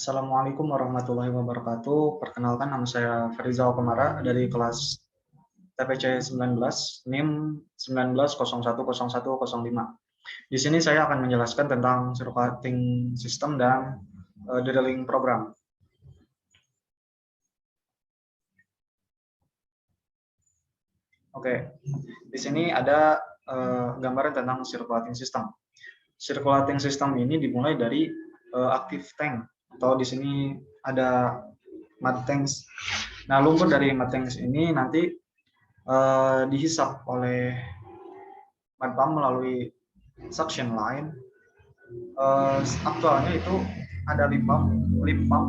Assalamualaikum warahmatullahi wabarakatuh. Perkenalkan, nama saya Ferizal Komara dari kelas TPC 19, NIM 19010105. Di sini saya akan menjelaskan tentang circuiting system dan drilling program. Oke, di sini ada gambaran tentang circulating system. Circulating system ini dimulai dari active tank, atau di sini ada mud tanks. Nah, lumpur dari mud tanks ini nanti dihisap oleh mud pump melalui suction line. Aktualnya itu ada lip pump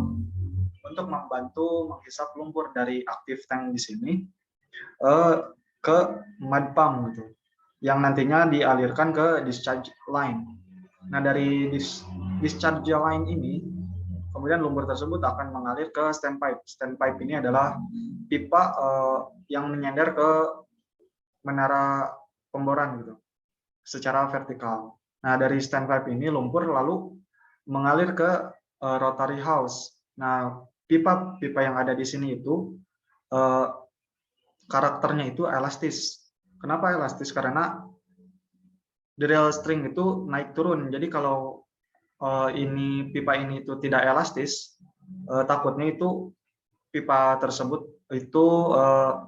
untuk membantu menghisap lumpur dari active tank di sini ke mud pump gitu, yang nantinya dialirkan ke discharge line. Nah, dari discharge line ini kemudian lumpur tersebut akan mengalir ke standpipe. Standpipe ini adalah pipa yang menyender ke menara pemboran gitu secara vertikal. Nah, dari standpipe ini lumpur lalu mengalir ke rotary house. Nah, pipa-pipa yang ada di sini itu karakternya itu elastis. Kenapa elastis? Karena drill string itu naik turun. Jadi kalau pipa ini itu tidak elastis, takutnya itu pipa tersebut itu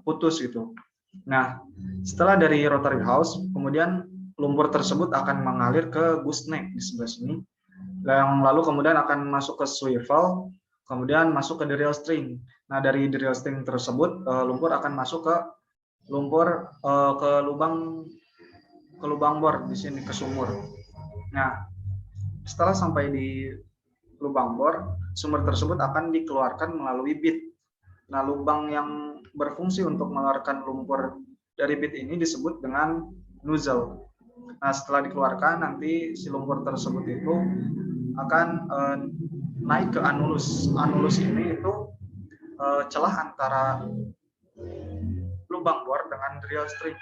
putus gitu. Nah, setelah dari rotary house, kemudian lumpur tersebut akan mengalir ke gooseneck di sebelah sini, yang lalu kemudian akan masuk ke swivel, kemudian masuk ke drill string. Nah, dari drill string tersebut lumpur akan masuk ke ke lubang bor di sini, ke sumur. Nah, setelah sampai di lubang bor, sumur tersebut akan dikeluarkan melalui bit. Nah, lubang yang berfungsi untuk mengeluarkan lumpur dari bit ini disebut dengan nozzle. Nah, setelah dikeluarkan, nanti si lumpur tersebut itu akan naik ke anulus. Anulus ini itu celah antara lubang bor dengan drill string,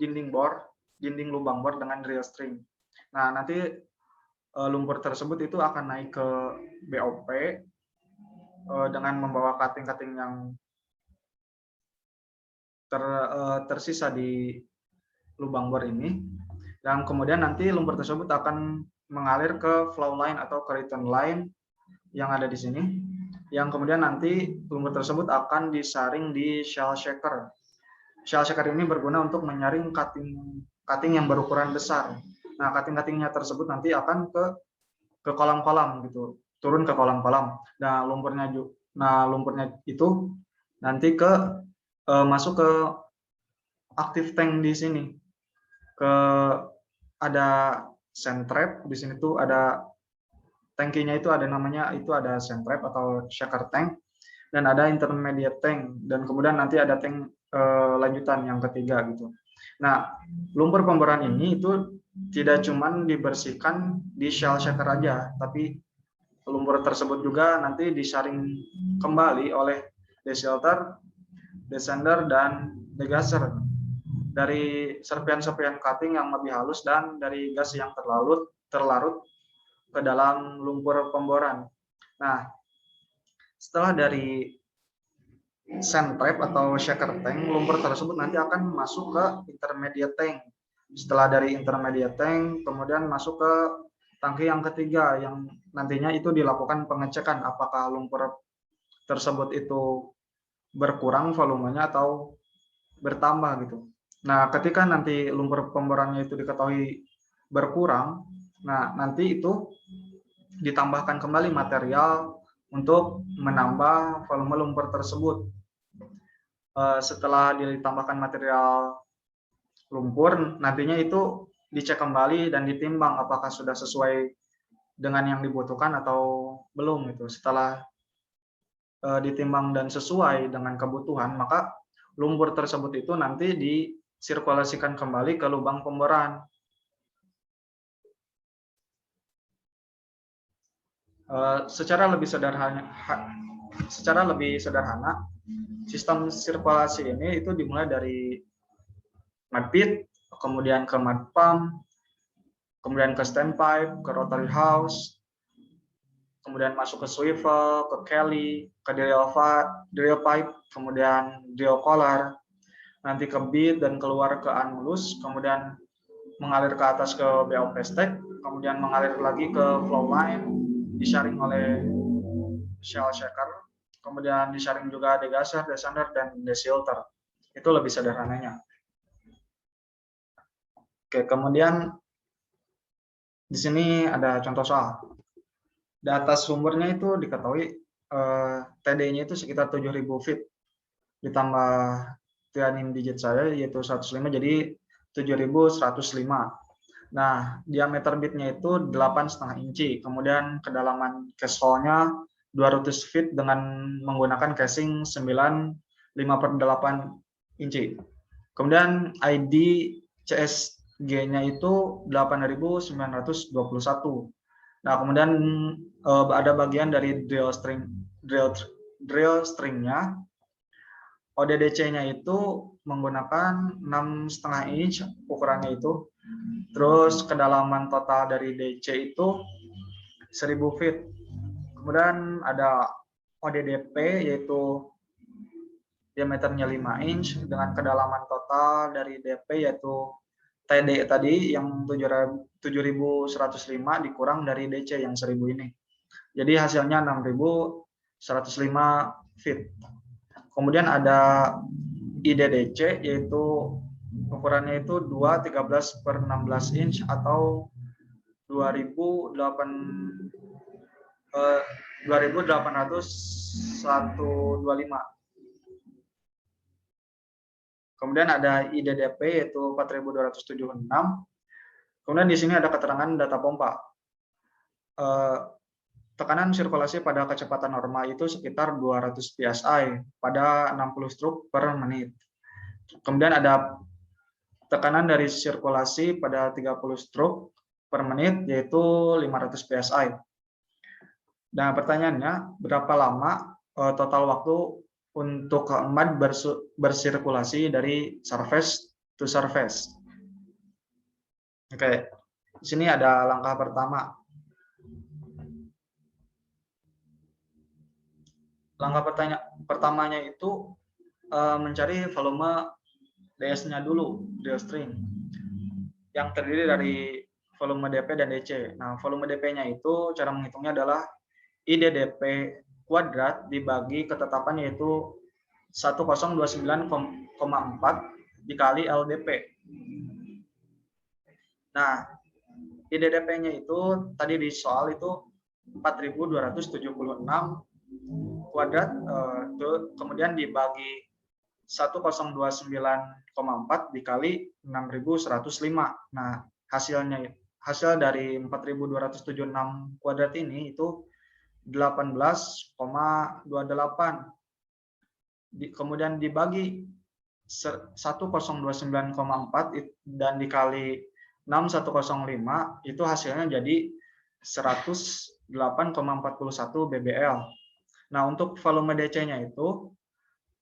dinding lubang bor dengan drill string. Nah, nanti lumpur tersebut itu akan naik ke BOP dengan membawa cutting-cutting yang tersisa di lubang bor ini, dan kemudian nanti lumpur tersebut akan mengalir ke flow line atau ke return line yang ada di sini, yang kemudian nanti lumpur tersebut akan disaring di shell shaker. Shell shaker ini berguna untuk menyaring cutting yang berukuran besar. Nah, cutting-cuttingnya tersebut nanti akan ke kolam-kolam gitu, turun ke kolam-kolam. Nah, lumpurnya itu nanti masuk ke active tank di sini. Ada sand trap di sini tuh, ada tangkinya itu ada namanya, itu ada sand trap atau shaker tank, dan ada intermediate tank, dan kemudian nanti ada tank lanjutan yang ketiga gitu. Nah, lumpur pemboran ini itu tidak cuman dibersihkan di shell shaker aja, tapi lumpur tersebut juga nanti disaring kembali oleh desilter, descender, dan degasser dari serpian-serpian cutting yang lebih halus dan dari gas yang terlarut ke dalam lumpur pemboran. Nah, setelah dari sand trap atau shaker tank, lumpur tersebut nanti akan masuk ke intermediate tank. Setelah dari intermediate tank, kemudian masuk ke tangki yang ketiga, yang nantinya itu dilakukan pengecekan apakah lumpur tersebut itu berkurang volumenya atau bertambah gitu. Nah, ketika nanti lumpur pemborannya itu diketahui berkurang, nah nanti itu ditambahkan kembali material untuk menambah volume lumpur tersebut. Setelah ditambahkan material lumpur, nantinya itu dicek kembali dan ditimbang apakah sudah sesuai dengan yang dibutuhkan atau belum gitu. Setelah ditimbang dan sesuai dengan kebutuhan, maka lumpur tersebut itu nanti disirkulasikan kembali ke lubang pemboran. Secara lebih sederhana, sistem sirkulasi ini itu dimulai dari mud pit, kemudian ke mud pump, kemudian ke standpipe, ke rotary house, kemudian masuk ke swivel, ke Kelly, ke drill pipe, kemudian drill collar, nanti ke bead dan keluar ke annulus, kemudian mengalir ke atas ke BOP stack, kemudian mengalir lagi ke flow line, disaring oleh shell shaker, kemudian disaring juga degasser, desander, dan desilter. Itu lebih sederhananya. Oke, kemudian di sini ada contoh soal. Data sumbernya itu diketahui TD-nya itu sekitar 7.000 feet, ditambah trianim digit saya yaitu 105, jadi 7.105. Nah, diameter bitnya itu 8,5 inci, kemudian kedalaman cache hole-nya 200 feet dengan menggunakan casing 9,5/8 inci. Kemudian ID CSG-nya itu 8.921. Nah, kemudian ada bagian dari drill string-nya. ODDC-nya itu menggunakan 6,5 inch ukurannya itu. Terus kedalaman total dari DC itu 1.000 feet. Kemudian ada ODDP yaitu diameternya 5 inch dengan kedalaman total dari DP yaitu TD tadi yang 7.105 dikurang dari DC yang 1.000 ini. Jadi hasilnya 6.105 feet. Kemudian ada IDDC yaitu ukurannya itu 2,13/16 inch atau 2.801,25. Kemudian ada IDDP yaitu 4.276. Kemudian di sini ada keterangan data pompa. Tekanan sirkulasi pada kecepatan normal itu sekitar 200 psi pada 60 stroke per menit. Kemudian ada tekanan dari sirkulasi pada 30 stroke per menit yaitu 500 psi. Nah, pertanyaannya berapa lama total waktu untuk emat bersirkulasi dari surface to surface? Oke, di sini ada langkah pertama. Langkah pertamanya itu mencari volume DS-nya dulu, drill string, yang terdiri dari volume DP dan DC. Nah, volume DP-nya itu cara menghitungnya adalah IDDP kuadrat dibagi ketetapan yaitu 1029,4 dikali LDP. Nah, IDDP-nya itu tadi di soal itu 4.276 kuadrat, kemudian dibagi 1029,4 dikali 6.105. Nah, hasil dari 4.276 kuadrat ini itu 18,28. Kemudian dibagi 1029,4 dan dikali 6105 itu hasilnya jadi 108,41 BBL. Nah, untuk volume DC-nya itu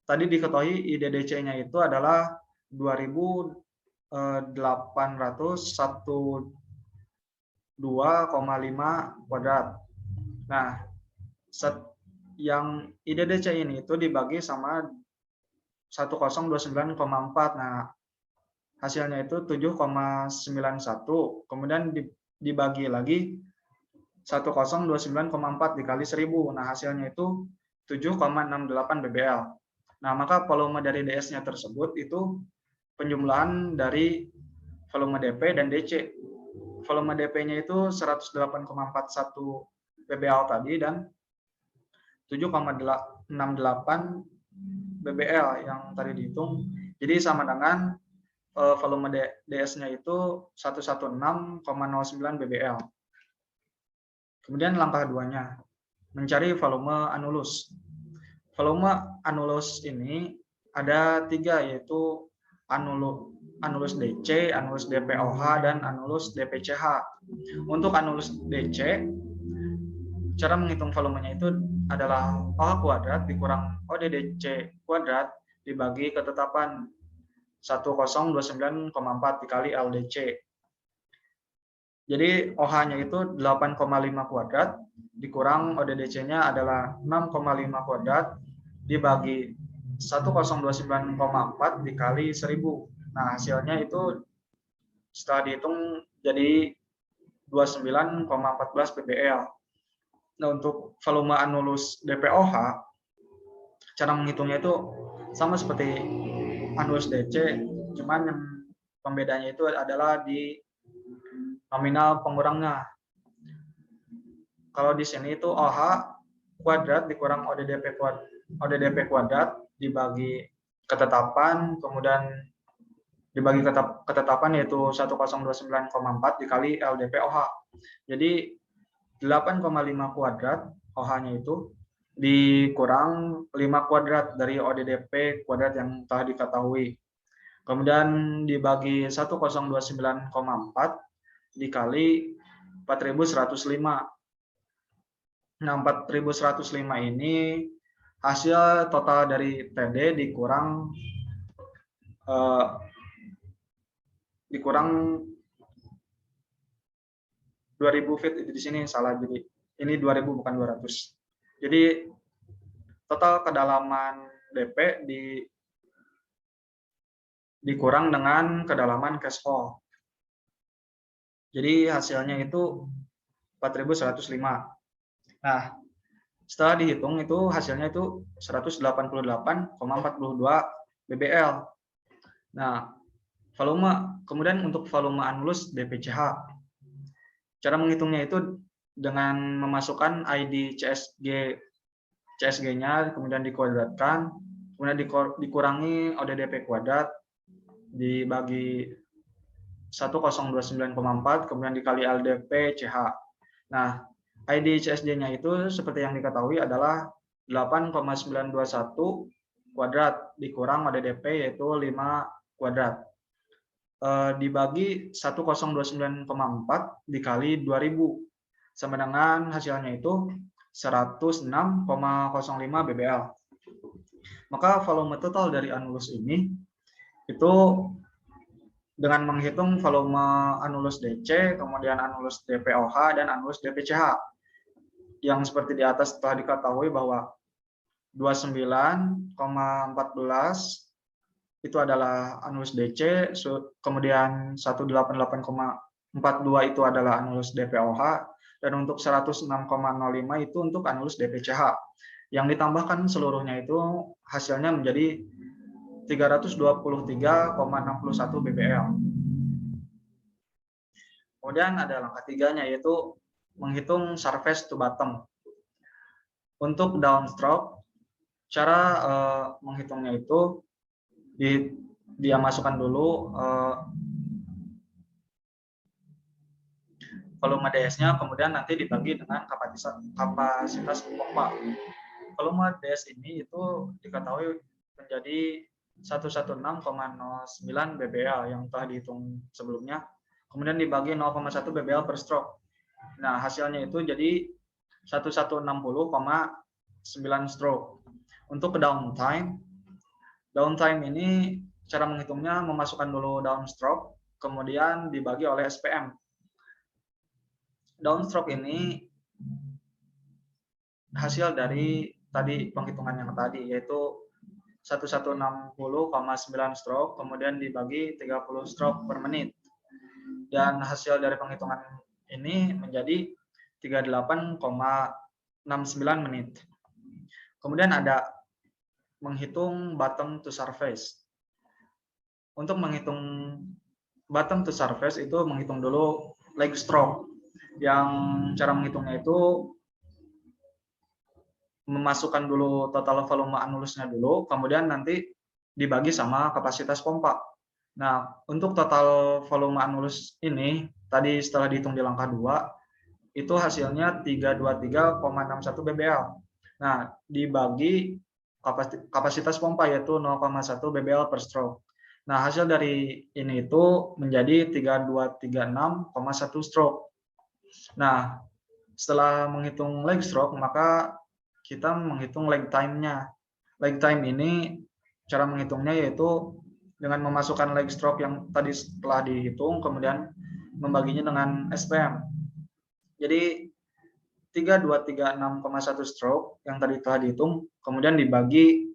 tadi diketahui IDDC-nya itu adalah 2.801,5 kuadrat. Nah, yang IDDC ini itu dibagi sama 1029,4. Nah, hasilnya itu 7,91. Kemudian dibagi lagi 1029,4 dikali 1000. Nah, hasilnya itu 7,68 BBL. Nah, maka volume dari DS-nya tersebut itu penjumlahan dari volume DP dan DC. Volume DP-nya itu 108,41 BBL tadi dan 7,68 BBL yang tadi dihitung. Jadi sama dengan volume DS-nya itu 116,09 BBL. Kemudian langkah keduanya, mencari volume annulus. Volume annulus ini ada 3 yaitu annulus DC, annulus DPOH, dan annulus DPCH. Untuk annulus DC, cara menghitung volumenya itu adalah OH kuadrat dikurang ODDC kuadrat dibagi ketetapan 1029,4 dikali LDC. Jadi OH-nya itu 8,5 kuadrat, dikurang ODDC-nya adalah 6,5 kuadrat, dibagi 1029,4 dikali 1000. Nah, hasilnya itu setelah dihitung jadi 29,14 ppl. Nah, untuk volume anulus DPOH, cara menghitungnya itu sama seperti anulus DC, cuman yang pembedanya itu adalah di nominal pengurangnya. Kalau di sini itu OH kuadrat dikurang ODDP kuadrat dibagi ketetapan, kemudian dibagi ketetapan yaitu 1029,4 dikali LDP-OH. Jadi 8,5 kuadrat OH-nya itu dikurang 5 kuadrat dari ODDP kuadrat yang telah diketahui. Kemudian dibagi 1029,4 dikali 4105. Nah, 4105 ini hasil total dari TD dikurang 2000 feet. Di sini salah, jadi ini 2000 bukan 200. Jadi total kedalaman DP dikurang dengan kedalaman cache hole. Jadi hasilnya itu 4105. Nah, setelah dihitung itu hasilnya itu 188,42 bbl. Nah, kemudian untuk volume anulus DPCH, cara menghitungnya itu dengan memasukkan ID CSG-nya, kemudian dikuadratkan, kemudian dikurangi ODDP kuadrat, dibagi 1029,4, kemudian dikali LDP CH. Nah, ID CSG-nya itu seperti yang diketahui adalah 8,921 kuadrat dikurang ODDP yaitu 5 kuadrat. Dibagi 1029,4 dikali 2000 sama dengan hasilnya itu 106,05 bbl. Maka volume total dari anulus ini itu dengan menghitung volume anulus DC, kemudian anulus DPOH dan anulus DPCH. Yang seperti di atas telah diketahui bahwa 29,14 itu adalah anulus DC, kemudian 188,42 itu adalah anulus DPOH, dan untuk 106,05 itu untuk anulus DPCH. Yang ditambahkan seluruhnya itu hasilnya menjadi 323,61 bbl. Kemudian ada langkah tiganya yaitu menghitung surface to bottom. Untuk downstroke, cara menghitungnya itu dia masukkan dulu volume DS-nya, kemudian nanti dibagi dengan kapasitas pompa. Volume DS ini itu diketahui menjadi 116,09 bbl yang telah dihitung sebelumnya, kemudian dibagi 0,1 bbl per stroke. Nah, hasilnya itu jadi 1160,9 stroke. Untuk downtime ini cara menghitungnya memasukkan dulu downstroke, kemudian dibagi oleh SPM. Downstroke ini hasil dari tadi penghitungan yang tadi, yaitu 1160,9 stroke, kemudian dibagi 30 stroke per menit. Dan hasil dari penghitungan ini menjadi 38,69 menit. Kemudian ada menghitung bottom to surface. Untuk menghitung bottom to surface itu menghitung dulu leg stroke. Yang cara menghitungnya itu memasukkan dulu total volume anulusnya dulu, kemudian nanti dibagi sama kapasitas pompa. Nah, untuk total volume anulus ini, tadi setelah dihitung di langkah 2, itu hasilnya 323,61 bbl. Nah, dibagi kapasitas pompa yaitu 0,1 bbl per stroke. Nah, hasil dari ini itu menjadi 3236,1 stroke. Nah, setelah menghitung leg stroke, maka kita menghitung leg time-nya. Leg time ini cara menghitungnya yaitu dengan memasukkan leg stroke yang tadi telah dihitung, kemudian membaginya dengan SPM. Jadi 3236,1 stroke yang tadi telah dihitung, kemudian dibagi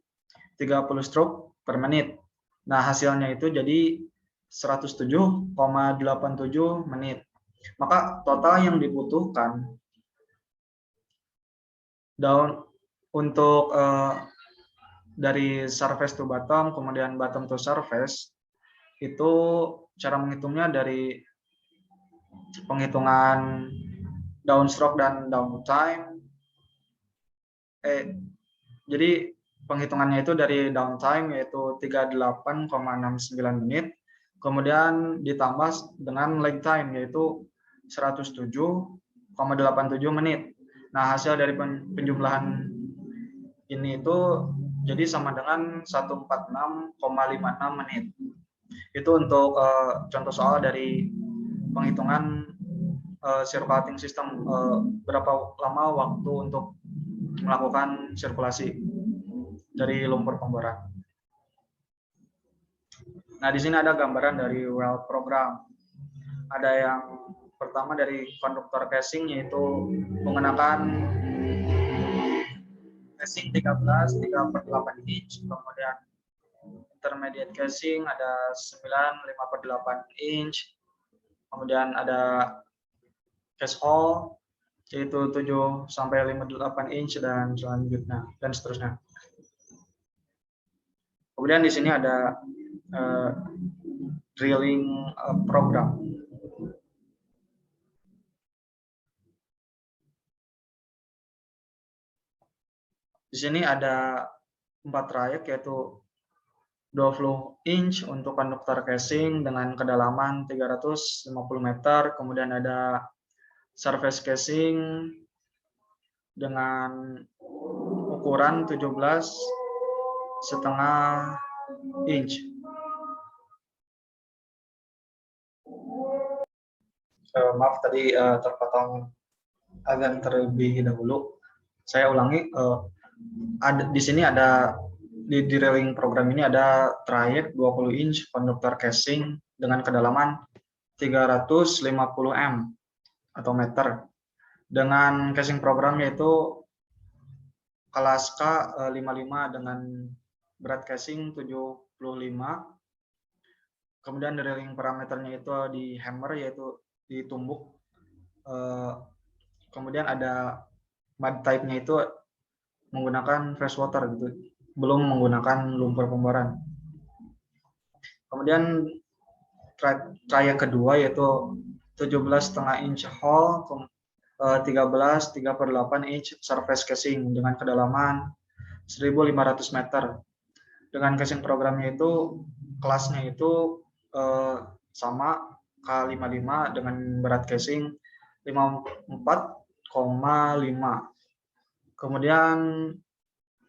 30 stroke per menit. Nah, hasilnya itu jadi 107,87 menit. Maka total yang dibutuhkan untuk dari surface to bottom, kemudian bottom to surface, itu cara menghitungnya dari penghitungan downstroke dan downtime. Jadi penghitungannya itu dari downtime yaitu 38,69 menit, kemudian ditambah dengan lag time yaitu 107,87 menit. Nah, hasil dari penjumlahan ini itu jadi sama dengan 146,56 menit. Itu untuk contoh soal dari penghitungan circulating system, berapa lama waktu untuk melakukan sirkulasi dari lumpur pemboran. Nah, di sini ada gambaran dari well program. Ada yang pertama dari konduktor casing, yaitu menggunakan casing 3/8 inch, kemudian intermediate casing ada 9/5/8 inch, kemudian ada case hole yaitu 7/5/8 inch dan selanjutnya dan seterusnya. Kemudian di sini ada drilling program. Di sini ada 4 trayek yaitu 20 inch untuk konduktor casing dengan kedalaman 350 meter, kemudian ada surface casing dengan ukuran 17,5 inch. Maaf tadi terpotong agak terlebih dahulu. Saya ulangi, di sini ada di drilling program ini ada trayek 20 inch konduktor casing dengan kedalaman 350 m atau meter dengan casing program yaitu kelas K55 dengan berat casing 75. Kemudian drilling parameternya itu di hammer yaitu ditumbuk. Kemudian ada mud type-nya itu menggunakan fresh water gitu, belum menggunakan lumpur pemboran. Kemudian trayek kedua yaitu 17,5 inch hole, 13/8 inch surface casing dengan kedalaman 1.500 meter. Dengan casing programnya itu kelasnya itu sama K55 dengan berat casing 54,5. Kemudian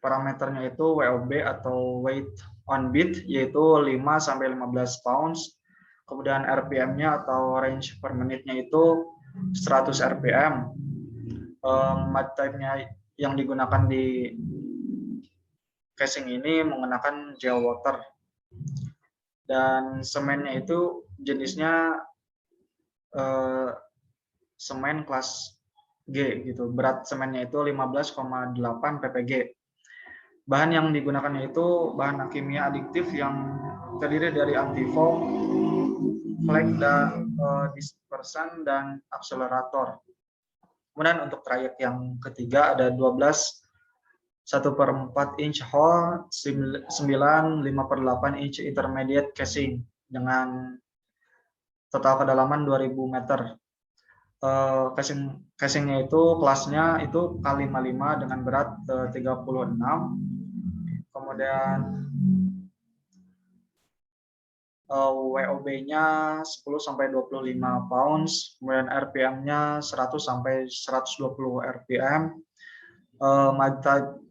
parameternya itu WOB atau weight on beat yaitu 5-15 pounds. Kemudian RPM-nya atau range per menitnya itu 100 RPM. Mud type-nya yang digunakan di casing ini menggunakan gel water. Dan semennya itu jenisnya semen kelas G gitu. Berat semennya itu 15,8 ppg. Bahan yang digunakannya itu bahan kimia adiktif yang terdiri dari antifoam, flake, dan dispersan dan akselerator. Kemudian untuk trayek yang ketiga ada 12 1/4 inch hole, 9/5/8 inch intermediate casing dengan total kedalaman 2000 meter. Casingnya itu kelasnya itu K55 dengan berat 36. Kemudian WOB-nya 10-25 pounds, kemudian RPM-nya 100-120 RPM.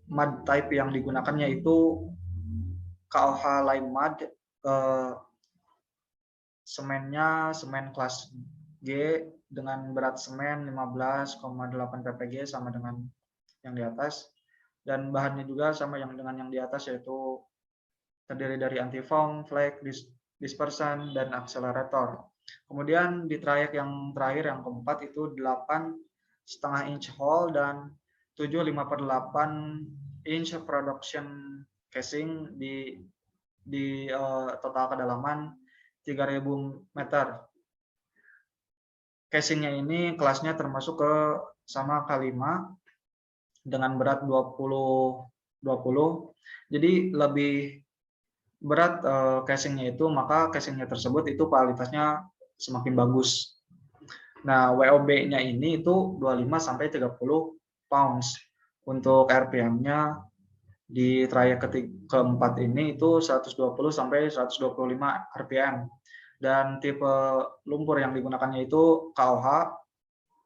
Mud type yang digunakannya itu KOH lime mud, semennya semen kelas G dengan berat semen 15,8 ppg sama dengan yang di atas, dan bahannya juga sama yang dengan yang di atas yaitu terdiri dari antifoam, flake, dispersan, dan akselerator. Kemudian di trayek yang terakhir yang keempat itu 8,5 inch hole dan 7,5/8 inch production casing di total kedalaman 3.000 meter. Casingnya ini kelasnya termasuk ke sama K5 dengan berat 20. Jadi lebih berat casingnya itu, maka casingnya tersebut itu kualitasnya semakin bagus. Nah, WOB-nya ini itu 25 sampai 30 pounds. Untuk RPM-nya di trayek keempat ini itu 120 sampai 125 RPM. Dan tipe lumpur yang digunakannya itu KOH,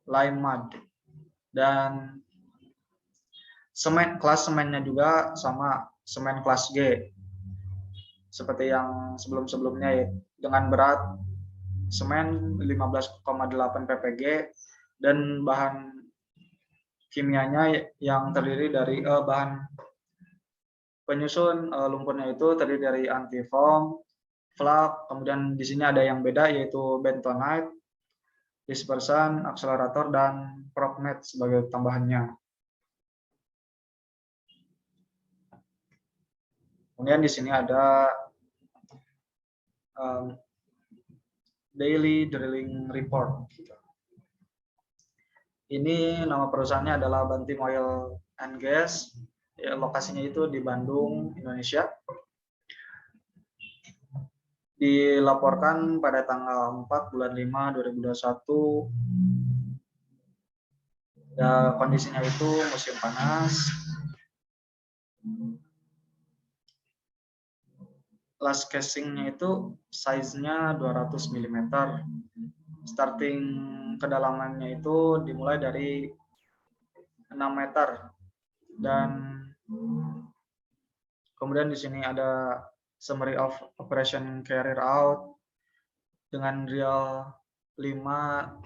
lime mud. Dan kelas semennya juga sama semen kelas G. Seperti yang sebelum-sebelumnya ya, dengan berat semen 15,8 ppg dan bahan kimianya yang terdiri dari bahan penyusun lumpurnya itu terdiri dari antifoam, flak, kemudian di sini ada yang beda yaitu bentonite, dispersan, akselerator, dan progmat sebagai tambahannya. Kemudian di sini ada daily drilling report. Ini nama perusahaannya adalah Bantim Oil and Gas. Ya, lokasinya itu di Bandung, Indonesia. Dilaporkan pada tanggal 4 bulan 5 2021. Ya, kondisinya itu musim panas. Last casingnya itu size-nya 200 mm. Starting kedalamannya itu dimulai dari 6 meter. Dan kemudian di sini ada summary of operation carried out dengan real 5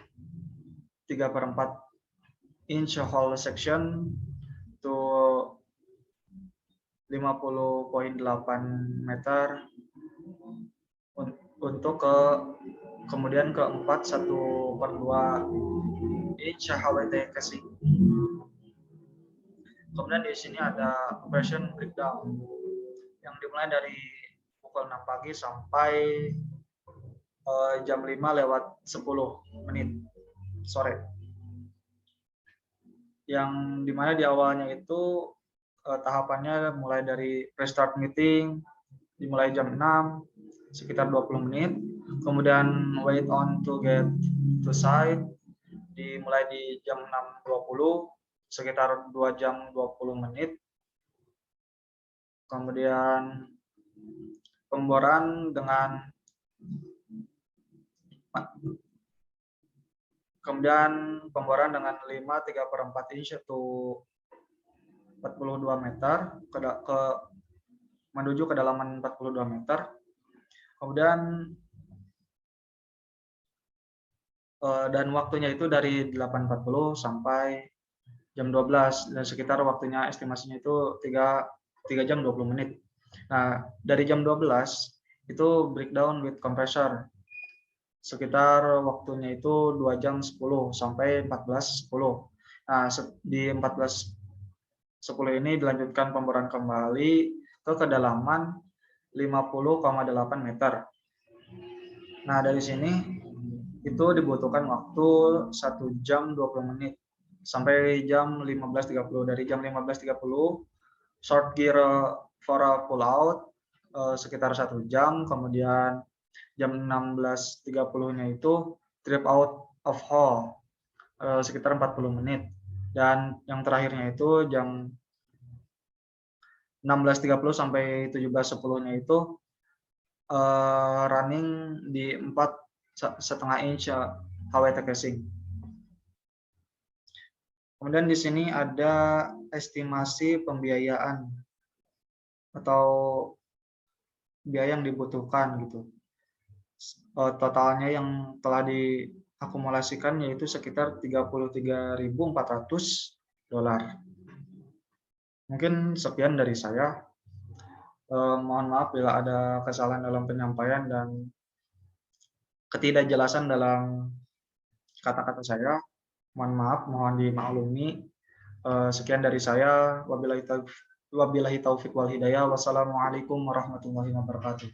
3/4 inch hole section to 50,8 meter untuk kemudian keempat 1/2 inch HWT casing. Kemudian di sini ada operation breakdown yang dimulai dari pukul 6 pagi sampai jam 5:10 sore. Yang dimana di awalnya itu tahapannya mulai dari restart meeting dimulai jam 6 sekitar 20 menit, kemudian wait on to get to site dimulai di jam 6.20 sekitar 2 jam 20 menit, kemudian pemboran dengan dengan 5 3/4 inch itu 42 meter menuju kedalaman 42 meter. Kemudian dan waktunya itu dari 8.40 sampai jam 12 dan sekitar waktunya estimasinya itu 3 jam 20 menit. Nah, dari jam 12 itu breakdown with compressor. Sekitar waktunya itu 2 jam 10 sampai 14.10. Nah, di 14.10 ini dilanjutkan pemboran kembali ke kedalaman 50,8 meter. Nah, dari sini itu dibutuhkan waktu 1 jam 20 menit sampai jam 15.30. Dari jam 15.30 short gear for a pull out sekitar 1 jam, kemudian jam 16.30-nya itu trip out of hole sekitar 40 menit. Dan yang terakhirnya itu jam 16.30 sampai 17.10-nya itu running di 4,5 inch HWT casing. Kemudian di sini ada estimasi pembiayaan atau biaya yang dibutuhkan gitu. Totalnya yang telah diakumulasikan yaitu sekitar $33.400. Mungkin sekian dari saya. Mohon maaf bila ada kesalahan dalam penyampaian dan ketidakjelasan dalam kata-kata saya. Mohon maaf, mohon dimaklumi. Sekian dari saya. Wabillahi taufik wal hidayah. Wassalamualaikum warahmatullahi wabarakatuh.